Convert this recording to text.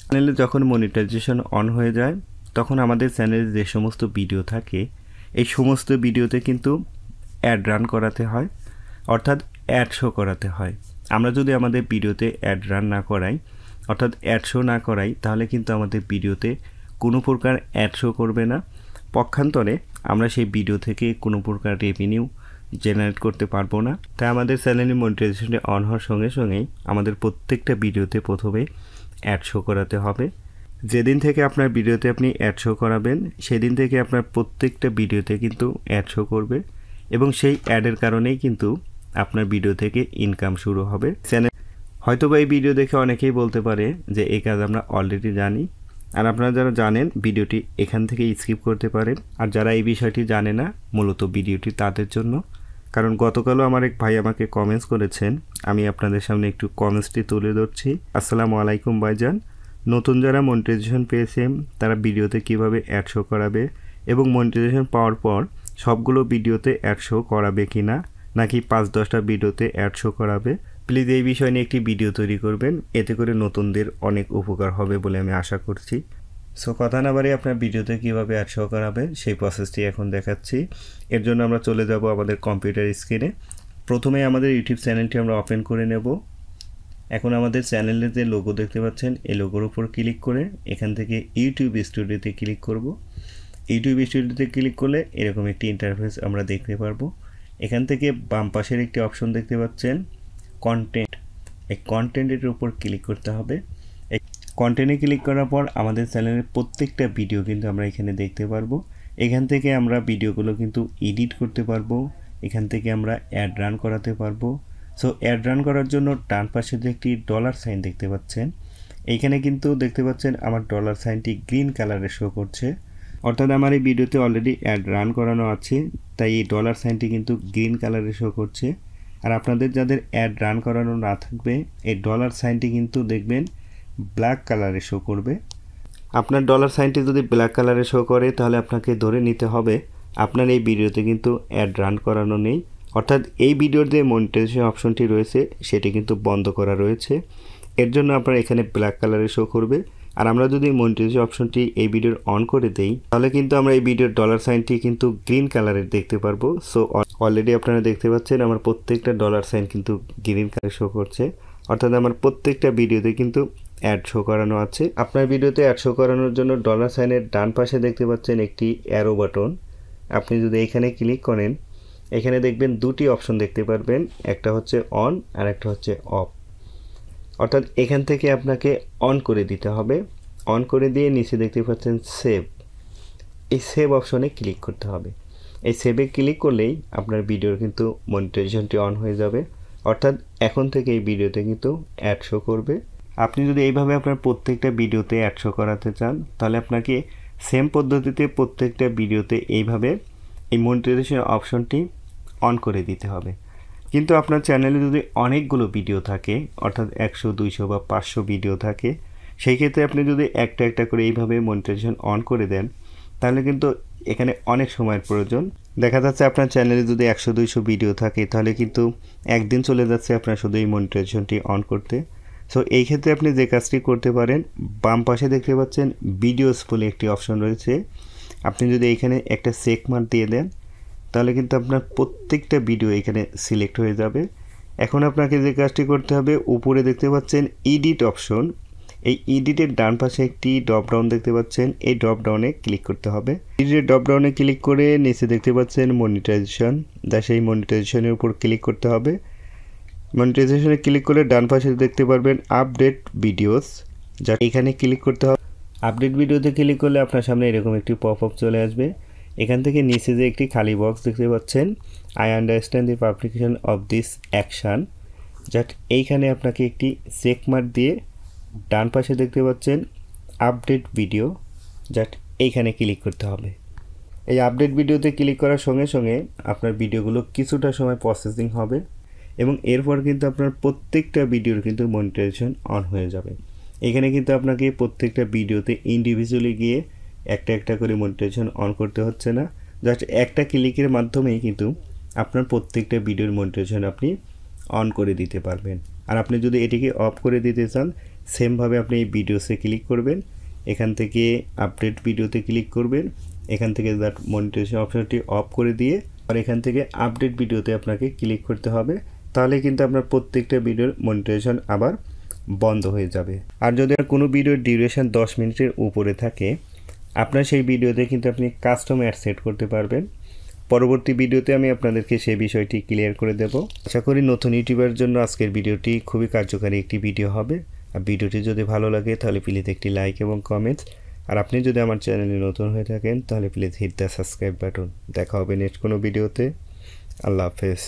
চ্যানেলে যখন monetization on হয়ে যায় তখন আমাদের চ্যানেলে যে সমস্ত ভিডিও থাকে এই সমস্ত ভিডিওতে কিন্তু অ্যাড রান করাতে হয়, অর্থাৎ অ্যাড শো করাতে হয়। আমরা যদি আমাদের ভিডিওতে অ্যাড রান না করাই, অর্থাৎ অ্যাড শো না করাই, তাহলে কিন্তু আমাদের ভিডিওতে কোনো প্রকার অ্যাড শো করবে না। পক্ষান্তরে আমরা সেই ভিডিও থেকে কোনো প্রকার রেভিনিউ জেনারেট করতে পারবো না। তাই আমাদের চ্যানেলে মনিটাইজেশনটি অন হওয়ার সঙ্গে সঙ্গেই আমাদের প্রত্যেকটা ভিডিওতে প্রথমে অ্যাড শো করাতে হবে। যেদিন থেকে আপনার ভিডিওতে আপনি অ্যাড শো করাবেন সেদিন থেকে আপনার প্রত্যেকটা ভিডিওতে কিন্তু অ্যাড শো করবে এবং সেই অ্যাডের কারণেই কিন্তু আপনার ভিডিও থেকে ইনকাম শুরু হবে। চ্যানেল হয়তোবা এই ভিডিও দেখে অনেকেই বলতে পারে যে এই কাজ আমরা অলরেডি জানি, আর আপনারা যারা জানেন ভিডিওটি এখান থেকে স্কিপ করতে পারেন। আর যারা এই বিষয়টি জানে না, মূলত ভিডিওটি তাদের জন্য, কারণ গতকালও আমার এক ভাই আমাকে কমেন্টস করেছেন, আমি আপনাদের সামনে একটু কমেন্টসটি তুলে ধরছি। আসসালামু আলাইকুম ভাইজান, নতুন যারা মনিটাইজেশন পেয়েছেন তারা ভিডিওতে কিভাবে অ্যাড শো করাবে এবং মনিটাইজেশন পাওয়ার পর সবগুলো ভিডিওতে অ্যাড শো করাবে কিনা, নাকি 5-10টা ভিডিওতে অ্যাড শো করাবে, প্লিজ এই বিষয় নিয়ে একটি ভিডিও তৈরি করবেন, এতে করে নতুনদের অনেক উপকার হবে বলে আমি আশা করছি। সো কথা না বাড়িয়ে আপনার ভিডিওতে কীভাবে অ্যাড শো করাবে সেই প্রসেসটি এখন দেখাচ্ছি। এর জন্য আমরা চলে যাব আমাদের কম্পিউটার স্ক্রিনে। প্রথমে আমাদের ইউটিউব চ্যানেলটি আমরা ওপেন করে নেব। এখন আমাদের চ্যানেলের যে লোগো দেখতে পাচ্ছেন এই লোগোর উপর ক্লিক করে এখান থেকে ইউটিউব স্টুডিওতে ক্লিক করব। ইউটিউব স্টুডিওতে ক্লিক করলে এরকম একটি ইন্টারফেস আমরা দেখতে পারবো। এখান থেকে বাম পাশের একটি অপশন দেখতে পাচ্ছেন কন্টেন্ট, এই কন্টেন্টের উপর ক্লিক করতে হবে। এই কন্টেন্টে ক্লিক করার পর আমাদের চ্যানেলের প্রত্যেকটা ভিডিও কিন্তু আমরা এখানে দেখতে পারবো। এখান থেকে আমরা ভিডিওগুলো কিন্তু এডিট করতে পারবো, এখান থেকে আমরা অ্যাড রান করাতে পারবো। সো অ্যাড রান করার জন্য ডান পাশে যে একটি ডলার সাইন দেখতে পাচ্ছেন, এইখানে কিন্তু দেখতে পাচ্ছেন আমার ডলার সাইনটি গ্রিন কালারে শো করছে, অর্থাৎ আমার এই ভিডিওতে অলরেডি অ্যাড রান করানো আছে, তাই এই ডলার সাইনটি কিন্তু গ্রিন কালারে শো করছে। আর আপনাদের যাদের অ্যাড রান করানো না থাকবে এই ডলার সাইনটি কিন্তু দেখবেন ব্ল্যাক কালারে শো করবে। আপনার ডলার সাইনটি যদি ব্ল্যাক কালারে শো করে তাহলে আপনাকে ধরে নিতে হবে আপনার এই ভিডিওতে কিন্তু অ্যাড রান করানো নেই, অর্থাৎ এই ভিডিওর যে মনিটাইজেশন অপশনটি রয়েছে সেটি কিন্তু বন্ধ করা রয়েছে। এর জন্য আপনার এখানে ব্ল্যাক কালারে শো করবে। আর আমরা যদি মনিটাইজেশন অপশনটি এই ভিডিওর অন করে দেই তাহলে কিন্তু আমরা এই ভিডিওর ডলার সাইনটি কিন্তু গ্রিন কালারের দেখতে পারবো। সো অলরেডি আপনারা দেখতে পাচ্ছেন আমার প্রত্যেকটা ডলার সাইন কিন্তু গ্রিন কালারে শো করছে, অর্থাৎ আমার প্রত্যেকটা ভিডিওতে কিন্তু অ্যাড শো করানো আছে। আপনার ভিডিওতে অ্যাড শো করানোর জন্য ডলার সাইনের ডান পাশে দেখতে পাচ্ছেন একটি অ্যারো বাটন। আপনি যদি এখানে ক্লিক করেন এখানে দেখবেন দুটি অপশন দেখতে পারবেন, একটা হচ্ছে অন আর একটা হচ্ছে অফ, অর্থাৎ এখান থেকে আপনাকে অন করে দিতে হবে। অন করে দিয়ে নিচে দেখতে পাচ্ছেন সেভ, এই সেভ অপশনে ক্লিক করতে হবে। এই সেভে ক্লিক করলেই আপনার ভিডিওর কিন্তু মনিটাইজেশনটি অন হয়ে যাবে, অর্থাৎ এখন থেকে এই ভিডিওতে কিন্তু অ্যাড শো করবে। আপনি যদি এইভাবে আপনার প্রত্যেকটা ভিডিওতে অ্যাড শো করাতে চান তাহলে আপনাকে সেম পদ্ধতিতে প্রত্যেকটা ভিডিওতে এইভাবে এই মনিটাইজেশন অপশনটি অন করে দিতে হবে। কিন্তু আপনার চ্যানেলে যদি অনেকগুলো ভিডিও থাকে, অর্থাৎ 100, 200 বা 500 ভিডিও থাকে, সেই ক্ষেত্রে আপনি যদি একটা একটা করে এইভাবে মনিটাইজেশন অন করে দেন তাহলে কিন্তু এখানে অনেক সময়ের প্রয়োজন। দেখা যাচ্ছে আপনার চ্যানেলে যদি 100, 200 ভিডিও থাকে তাহলে কিন্তু একদিন চলে যাচ্ছে আপনার শুধু এই মনিটাইজেশনটি অন করতে। সো এই ক্ষেত্রে আপনি যে কাজটি করতে পারেন, বাম পাশে দেখতে পাচ্ছেন ভিডিওস বলে একটি অপশন রয়েছে, আপনি যদি এখানে একটা চেক মার্ক দিয়ে দেন তাহলে কিন্তু আপনার প্রত্যেকটা ভিডিও এখানে সিলেক্ট হয়ে যাবে। এখন আপনাকে যে কাজটি করতে হবে, উপরে দেখতে পাচ্ছেন এডিট অপশন, এই এডিটের ডান পাশে একটি ড্রপ ডাউন দেখতে পাচ্ছেন, এই ড্রপ ডাউনে ক্লিক করতে হবে। এডিটের ড্রপ ডাউনে ক্লিক করে নিচে দেখতে পাচ্ছেন মনিটাইজেশন, সেই মনিটাইজেশনের উপর ক্লিক করতে হবে। মনিটাইজেশনে ক্লিক করলে ডান পাশে দেখতে পারবেন আপডেট ভিডিওস, যা এখানে ক্লিক করতে হবে। আপডেট ভিডিওতে ক্লিক করলে আপনার সামনে এরকম একটি পপ আপ চলে আসবে। এখান থেকে নিচে যে একটি খালি বক্স দেখতে পাচ্ছেন, I understand the publication of this action, just এইখানে আপনাকে একটি চেক মার্ক দিয়ে ডান পাশে দেখতে পাচ্ছেন আপডেট ভিডিও, জাস্ট এইখানে ক্লিক করতে হবে। এই আপডেট ভিডিওতে ক্লিক করার সঙ্গে সঙ্গে আপনার ভিডিওগুলো কিছুটা সময় প্রসেসিং হবে এবং এরপর কিন্তু আপনার প্রত্যেকটা ভিডিওর কিন্তু মনিটাইজেশন অন হয়ে যাবে। এখানে কিন্তু আপনাকে প্রত্যেকটা ভিডিওতে ইন্ডিভিজুয়ালি গিয়ে একটা একটা করে মনিটাইজেশন অন করতে হচ্ছে না, জাস্ট একটা ক্লিকের মাধ্যমেই কিন্তু আপনার প্রত্যেকটা ভিডিওর মনিটাইজেশন আপনি অন করে দিতে পারবেন। আর আপনি যদি এটিকে অফ করে দিতে চান সেমভাবে আপনি এই ভিডিওসে ক্লিক করবেন, এখান থেকে আপডেট ভিডিওতে ক্লিক করবেন, এখান থেকে দ্যাট মনিটাইজেশন অপশনটি অফ করে দিয়ে আর এখান থেকে আপডেট ভিডিওতে আপনাকে ক্লিক করতে হবে। তাহলে কিন্তু আপনার প্রত্যেকটা ভিডিওর মনিটাইজেশন আবার বন্ধ হয়ে যাবে। আর যদি আর কোনো ভিডিওর ডিউরেশন 10 মিনিটের উপরে থাকে, আপনার সেই ভিডিওতে কিন্তু আপনি কাস্টম অ্যাড সেট করতে পারবেন। পরবর্তী ভিডিওতে আমি আপনাদেরকে সেই বিষয়টি ক্লিয়ার করে দেব। আশা করি নতুন ইউটিউবের জন্য আজকের ভিডিওটি খুবই কার্যকারী একটি ভিডিও হবে। আর ভিডিওটি যদি ভালো লাগে তাহলে প্লিজ একটি লাইক এবং কমেন্টস। আর আপনি যদি আমার চ্যানেলে নতুন হয়ে থাকেন তাহলে please hit the subscribe button. দেখা হবে নেক্সট কোনো ভিডিওতে। আল্লাহ হাফেজ।